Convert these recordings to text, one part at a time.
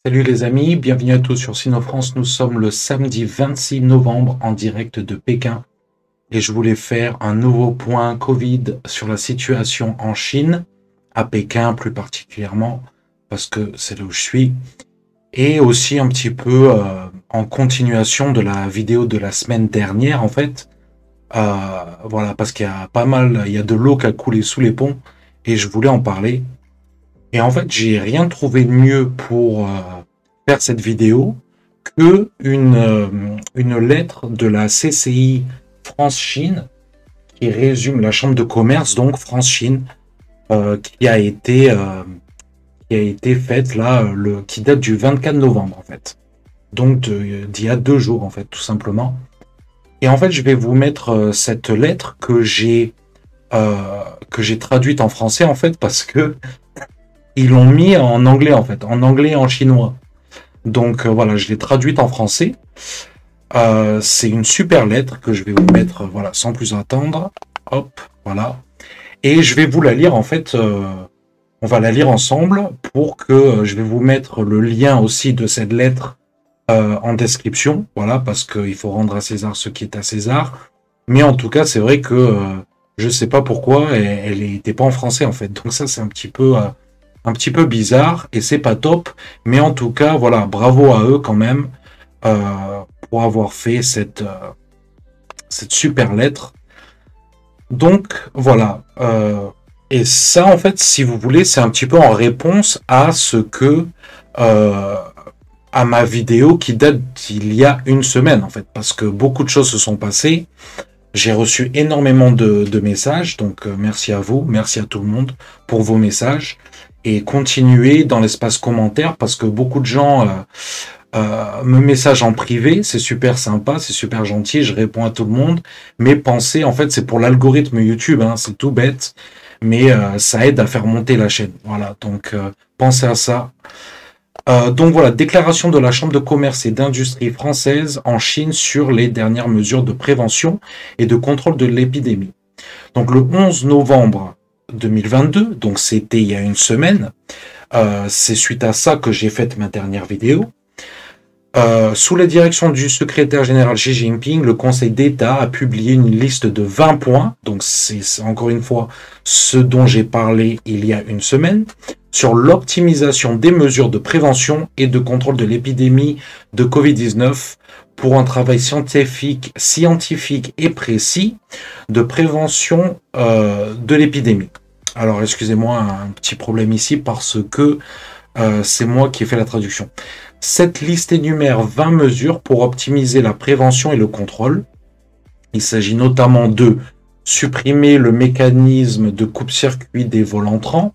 Salut les amis, bienvenue à tous sur Sinofrance. Nous sommes le samedi 26 novembre en direct de Pékin et je voulais faire un nouveau point Covid sur la situation en Chine, à Pékin plus particulièrement, parce que c'est là où je suis, et aussi un petit peu en continuation de la vidéo de la semaine dernière en fait. Voilà, parce qu'il y a pas mal, il y a de l'eau qui a coulé sous les ponts et je voulais en parler. Et en fait, j'ai rien trouvé de mieux pour faire cette vidéo que une lettre de la CCI France-Chine qui résume la chambre de commerce, donc France-Chine, qui a été faite là, qui date du 24 novembre en fait. Donc d'il y a 2 jours en fait, tout simplement. Et en fait, je vais vous mettre cette lettre que j'ai traduite en français en fait parce que ils l'ont mis en anglais en fait, en anglais et en chinois. Donc voilà, je l'ai traduite en français. C'est une super lettre que je vais vous mettre, voilà, sans plus attendre. Hop, voilà. Et je vais vous la lire en fait. On va la lire ensemble pour que je vais vous mettre le lien aussi de cette lettre en description. Voilà, parce qu'il faut rendre à César ce qui est à César. Mais en tout cas, c'est vrai que je sais pas pourquoi elle n'était pas en français en fait. Donc ça, c'est un petit peu bizarre et c'est pas top, mais en tout cas, voilà, bravo à eux quand même pour avoir fait cette super lettre. Donc voilà, et ça en fait, si vous voulez, c'est un petit peu en réponse à ce que à ma vidéo qui date d'il y a une semaine en fait, parce que beaucoup de choses se sont passées. J'ai reçu énormément de messages, donc merci à vous, merci à tout le monde pour vos messages. Et continuez dans l'espace commentaire parce que beaucoup de gens me messagent en privé, c'est super sympa, c'est super gentil, je réponds à tout le monde, mais pensez, en fait, c'est pour l'algorithme YouTube, hein, c'est tout bête, mais ça aide à faire monter la chaîne. Voilà, donc pensez à ça. Donc voilà, déclaration de la Chambre de commerce et d'industrie française en Chine sur les dernières mesures de prévention et de contrôle de l'épidémie. Donc le 11 novembre 2022, donc c'était il y a une semaine, c'est suite à ça que j'ai fait ma dernière vidéo. Sous la direction du secrétaire général Xi Jinping, le Conseil d'État a publié une liste de 20 points, donc c'est encore une fois ce dont j'ai parlé il y a une semaine, sur l'optimisation des mesures de prévention et de contrôle de l'épidémie de Covid-19 pour un travail scientifique et précis de prévention de l'épidémie. Alors excusez-moi, un petit problème ici parce que c'est moi qui ai fait la traduction. Cette liste énumère 20 mesures pour optimiser la prévention et le contrôle. Il s'agit notamment de supprimer le mécanisme de coupe-circuit des vols entrants.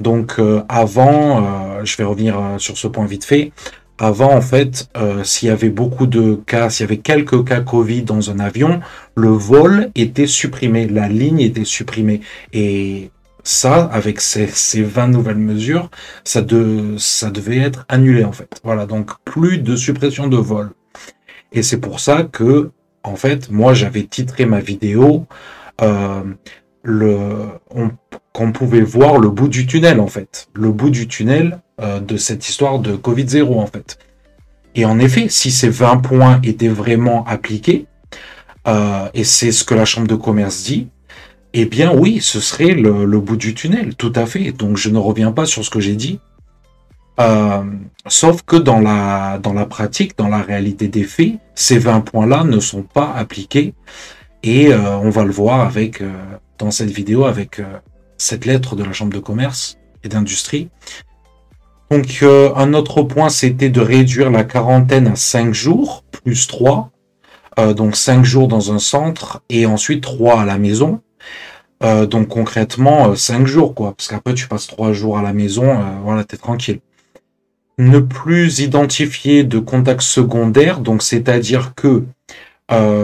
Donc avant, je vais revenir sur ce point vite fait. Avant, en fait, s'il y avait beaucoup de cas, s'il y avait quelques cas Covid dans un avion, le vol était supprimé, la ligne était supprimée. Et ça, avec ces 20 nouvelles mesures, ça devait être annulé, en fait. Voilà, donc plus de suppression de vol. Et c'est pour ça que, en fait, moi, j'avais titré ma vidéo qu'on pouvait voir le bout du tunnel, en fait. Le bout du tunnel de cette histoire de Covid-0, en fait. Et en effet, si ces 20 points étaient vraiment appliqués, et c'est ce que la Chambre de commerce dit, eh bien oui, ce serait le bout du tunnel, tout à fait. Donc je ne reviens pas sur ce que j'ai dit. Sauf que dans la pratique, dans la réalité des faits, ces 20 points-là ne sont pas appliqués. Et on va le voir avec dans cette vidéo avec cette lettre de la Chambre de commerce et d'industrie. Donc un autre point, c'était de réduire la quarantaine à 5 jours, plus 3. Donc 5 jours dans un centre et ensuite 3 à la maison. Donc concrètement, 5 jours, quoi. Parce qu'après, tu passes 3 jours à la maison, voilà, t'es tranquille. Ne plus identifier de contact secondaire, donc c'est-à-dire que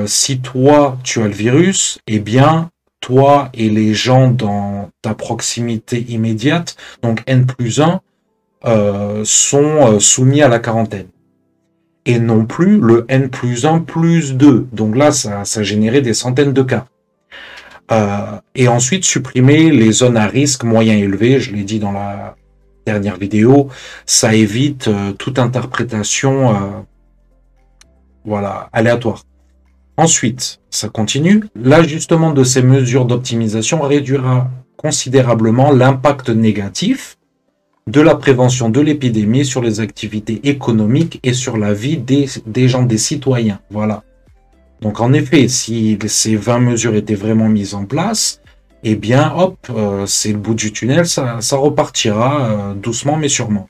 si toi, tu as le virus, eh bien, toi et les gens dans ta proximité immédiate, donc N+1, sont soumis à la quarantaine. Et non plus le N+1 plus 2. Donc là, ça générait des centaines de cas. Et ensuite, supprimer les zones à risque moyen élevé, je l'ai dit dans dernière vidéo, ça évite toute interprétation voilà, aléatoire. Ensuite, ça continue. L'ajustement de ces mesures d'optimisation réduira considérablement l'impact négatif de la prévention de l'épidémie sur les activités économiques et sur la vie des gens, des citoyens. Voilà. Donc en effet, si ces 20 mesures étaient vraiment mises en place, eh bien hop, c'est le bout du tunnel, ça repartira doucement mais sûrement.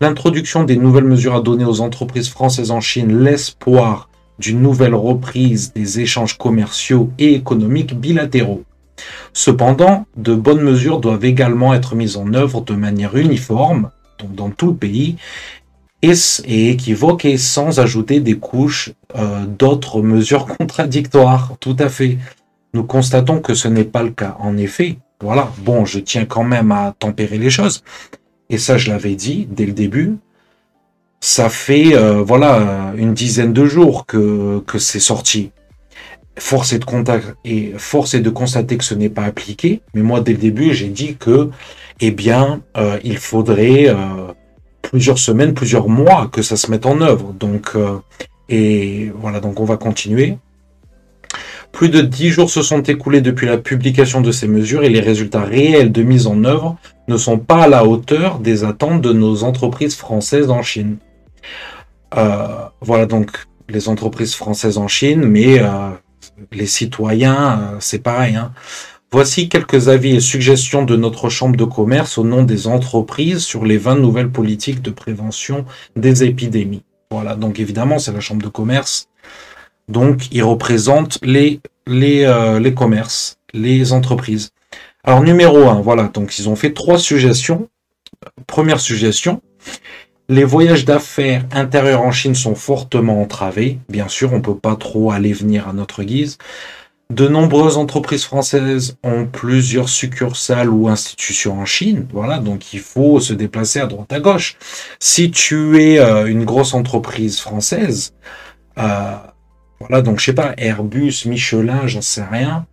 L'introduction des nouvelles mesures a donné aux entreprises françaises en Chine l'espoir d'une nouvelle reprise des échanges commerciaux et économiques bilatéraux. Cependant, de bonnes mesures doivent également être mises en œuvre de manière uniforme, donc dans tout le pays, et équivoque et sans ajouter des couches d'autres mesures contradictoires. Tout à fait. Nous constatons que ce n'est pas le cas. En effet, voilà, bon, je tiens quand même à tempérer les choses. Et ça, je l'avais dit dès le début. Ça fait voilà une dizaine de jours que c'est sorti. Force est de constater que ce n'est pas appliqué. Mais moi, dès le début, j'ai dit que, eh bien, il faudrait plusieurs semaines, plusieurs mois que ça se mette en œuvre. Donc, et voilà, donc on va continuer. Plus de 10 jours se sont écoulés depuis la publication de ces mesures et les résultats réels de mise en œuvre ne sont pas à la hauteur des attentes de nos entreprises françaises en Chine. Voilà donc les entreprises françaises en Chine, mais les citoyens, c'est pareil. Hein. Voici quelques avis et suggestions de notre chambre de commerce au nom des entreprises sur les 20 nouvelles politiques de prévention des épidémies. Voilà, donc évidemment, c'est la chambre de commerce. Donc, ils représentent les commerces, les entreprises. Alors, numéro 1, voilà, donc ils ont fait 3 suggestions. Première suggestion, les voyages d'affaires intérieurs en Chine sont fortement entravés. Bien sûr, on ne peut pas trop aller venir à notre guise. De nombreuses entreprises françaises ont plusieurs succursales ou institutions en Chine. Voilà, donc il faut se déplacer à droite à gauche. Si tu es une grosse entreprise française, voilà, donc je sais pas, Airbus, Michelin, j'en sais rien,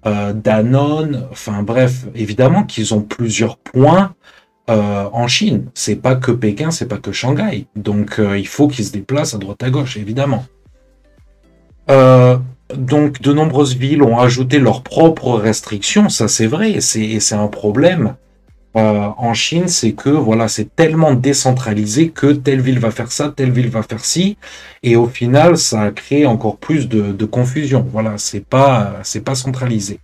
Danone, enfin bref, évidemment qu'ils ont plusieurs points en Chine. C'est pas que Pékin, c'est pas que Shanghai. Donc il faut qu'ils se déplacent à droite à gauche, évidemment. Donc de nombreuses villes ont ajouté leurs propres restrictions, ça c'est vrai, et c'est un problème. En Chine, c'est que voilà, c'est tellement décentralisé que telle ville va faire ça, telle ville va faire ci, et au final, ça a créé encore plus de confusion. Voilà, c'est pas centralisé.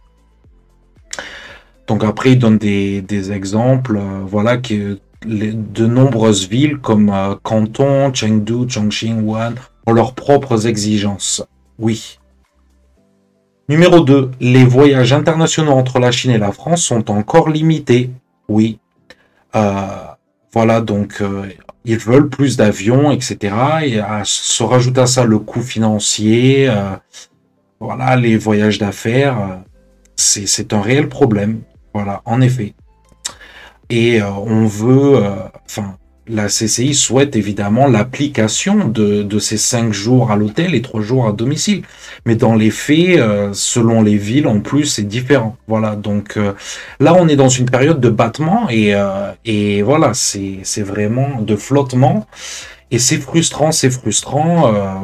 Donc après, ils donnent des exemples, voilà, que de nombreuses villes comme Canton, Chengdu, Chongqing, Wuhan ont leurs propres exigences. Oui. Numéro 2, les voyages internationaux entre la Chine et la France sont encore limités. Oui. Voilà, donc ils veulent plus d'avions, etc. Et se rajoute à ça le coût financier, voilà, les voyages d'affaires, c'est un réel problème. Voilà, en effet. Et on veut, enfin, la CCI souhaite évidemment l'application de ces 5 jours à l'hôtel et 3 jours à domicile. Mais dans les faits, selon les villes, en plus, c'est différent. Voilà, donc là, on est dans une période de battement et voilà, c'est vraiment de flottement. Et c'est frustrant,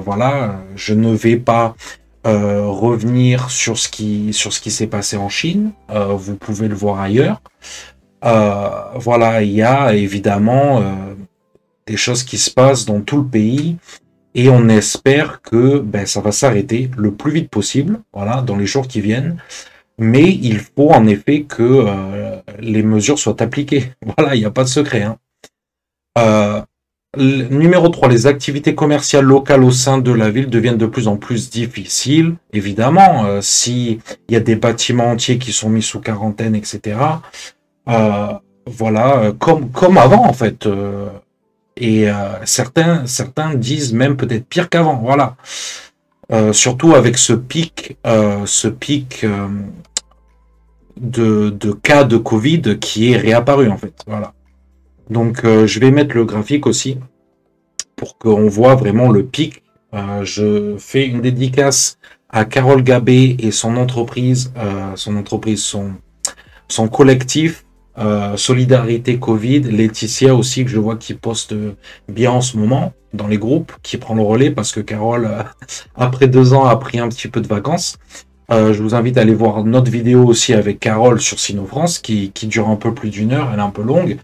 voilà, je ne vais pas revenir sur ce qui s'est passé en Chine. Vous pouvez le voir ailleurs. Voilà, il y a évidemment des choses qui se passent dans tout le pays et on espère que ça va s'arrêter le plus vite possible, voilà, dans les jours qui viennent. Mais il faut en effet que les mesures soient appliquées. Voilà, il n'y a pas de secret. Hein. Numéro 3, les activités commerciales locales au sein de la ville deviennent de plus en plus difficiles. Évidemment, si il y a des bâtiments entiers qui sont mis sous quarantaine, etc. Voilà, comme avant en fait. Et certains disent même peut-être pire qu'avant. Voilà. Surtout avec ce pic de cas de Covid qui est réapparu en fait. Voilà. Donc je vais mettre le graphique aussi pour qu'on voit vraiment le pic. Je fais une dédicace à Carole Gabé et son entreprise, son collectif Solidarité Covid, Laetitia aussi, que je vois qui poste bien en ce moment dans les groupes, qui prend le relais parce que Carole, après 2 ans, a pris un petit peu de vacances. Je vous invite à aller voir notre vidéo aussi avec Carole sur Sinofrance qui dure un peu plus d'1 heure, elle est un peu longue,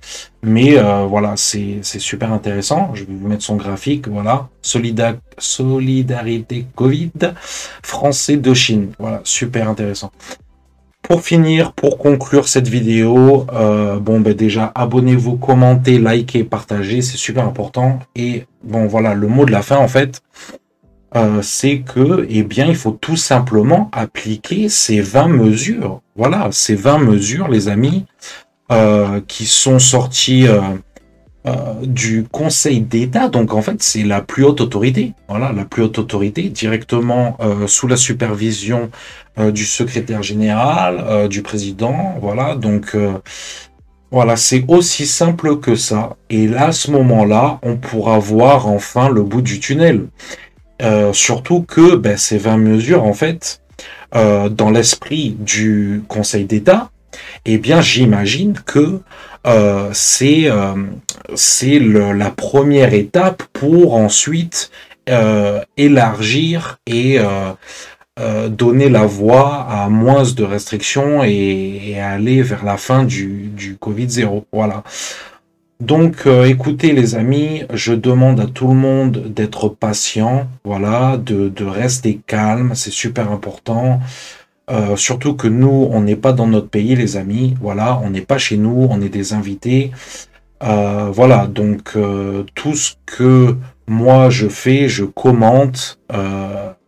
mais voilà, c'est super intéressant. Je vais vous mettre son graphique, voilà, Solidarité Covid, français de Chine, voilà, super intéressant. Pour finir, pour conclure cette vidéo, bon ben déjà abonnez-vous, commentez, likez, partagez, c'est super important. Et bon voilà, le mot de la fin en fait, c'est que, eh bien, il faut tout simplement appliquer ces 20 mesures. Voilà, ces 20 mesures, les amis, qui sont sorties du Conseil d'État. Donc, en fait, c'est la plus haute autorité. Voilà, la plus haute autorité, directement sous la supervision du secrétaire général, du président. Voilà, donc, voilà, c'est aussi simple que ça. Et là, à ce moment-là, on pourra voir enfin le bout du tunnel. Surtout que ben, ces 20 mesures, en fait, dans l'esprit du Conseil d'État, eh bien, j'imagine que c'est la première étape pour ensuite élargir et donner la voie à moins de restrictions et aller vers la fin du Covid-0. Voilà. Donc, écoutez les amis, je demande à tout le monde d'être patient, voilà, de rester calme, c'est super important. Surtout que nous, on n'est pas dans notre pays, les amis, voilà, on n'est pas chez nous, on est des invités. Voilà, donc tout ce que moi je fais, je commente,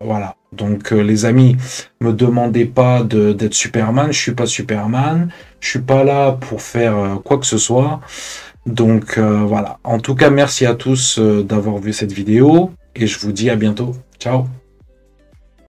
voilà. Donc les amis, me demandez pas d'être Superman, je suis pas Superman, je suis pas là pour faire quoi que ce soit. Donc voilà. En tout cas, merci à tous d'avoir vu cette vidéo et je vous dis à bientôt. Ciao.